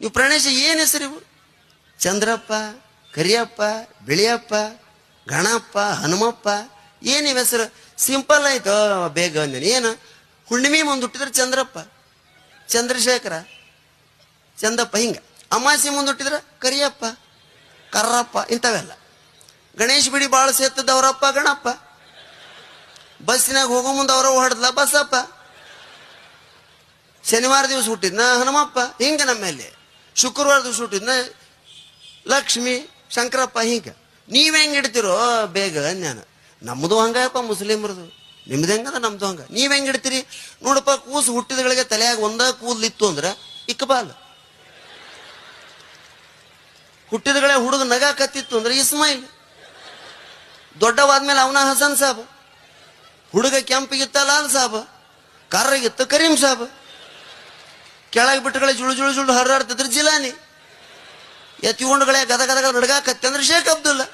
ನೀವು ಪ್ರಾಣೇಶ ಏನು ಹೆಸರು ಇವು? ಚಂದ್ರಪ್ಪ, ಕರಿಯಪ್ಪ, ಬಿಳಿಯಪ್ಪ, ಗಣಪ್ಪ, ಹನುಮಪ್ಪ, ಏನು ಇವ ಹೆಸರು? ಸಿಂಪಲ್ ಆಯ್ತು. ಬೇಗ ಅಂದೇನೆ. ಏನು ಹುಣ್ಣಿಮೆ ಮುಂದೆ ಹುಟ್ಟಿದ್ರೆ ಚಂದ್ರಪ್ಪ, ಚಂದ್ರಶೇಖರ, ಚಂದಪ್ಪ, ಹಿಂಗ. ಅಮಾಸಿ ಮುಂದೆ ಹುಟ್ಟಿದ್ರೆ ಕರಿಯಪ್ಪ, ಕರ್ರಪ್ಪ, ಇಂಥವೆಲ್ಲ. ಗಣೇಶ್ ಬಿಡಿ ಭಾಳ ಸೇರ್ತದವರಪ್ಪ ಗಣಪ್ಪ. ಬಸ್ಸಿನಾಗ ಹೋಗೋ ಮುಂದೆ ಅವರ ಹೊಡೆದ್ಲ ಬಸಪ್ಪ. ಶನಿವಾರ ದಿವಸ ಹುಟ್ಟಿದ್ನ ಹನುಮಪ್ಪ. ಹಿಂಗ ನಮ್ಮಲ್ಲಿ ಶುಕ್ರವಾರ ದಿವಸ ಹುಟ್ಟಿದ್ನ ಲಕ್ಷ್ಮಿ, ಶಂಕರಪ್ಪ. ಹಿಂಗ ನೀವ್ ಹೆಂಗ್ ಇಡ್ತಿರೋ ಬೇಗ ನಾನು. ನಮ್ದು ಹಂಗಪ್ಪ, ಮುಸ್ಲಿಮ್ರದು. ನಿಮ್ದು ಹೆಂಗದ ನಮ್ದು ಹಂಗ. ನೀವ್ ಹೆಂಗ್ ಇಡ್ತೀರಿ ನೋಡಪ್ಪ. ಕೂಸು ಹುಟ್ಟಿದಗಳಿಗೆ ತಲೆಯಾಗ ಒಂದ ಕೂದಲಿತ್ತು ಅಂದ್ರೆ ಇಕ್ಬಾಲ್. ಹುಟ್ಟಿದಗಳೇ ಹುಡುಗ ನಗ ಕತ್ತಿತ್ತು ಅಂದ್ರೆ ಇಸ್ಮಾಯಿಲ್. ದೊಡ್ಡವಾದ್ಮೇಲೆ ಅವನ ಹಸನ್ ಸಾಬ್. ಹುಡುಗ ಕೆಂಪಿಗಿತ್ತ ಲಾಲ್ ಸಾಬ್, ಕರ್ರಗಿತ್ತ ಕರೀಂ ಸಾಬ್. ಕೆಳಗೆ ಬಿಟ್ಟುಗಳೇ ಜುಳು ಜುಳು ಜುಳು ಹರಿದಾಡ್ತಿದ್ರು ಜಿಲಾನಿ. ಎತ್ತಿಕೊಂಡುಗಳೇ ಗದ ಗದ ನಡ್ಗಾಕತ್ತೆ ಅಂದ್ರೆ ಶೇಖ್ ಅಬ್ದುಲ್ಲಾ.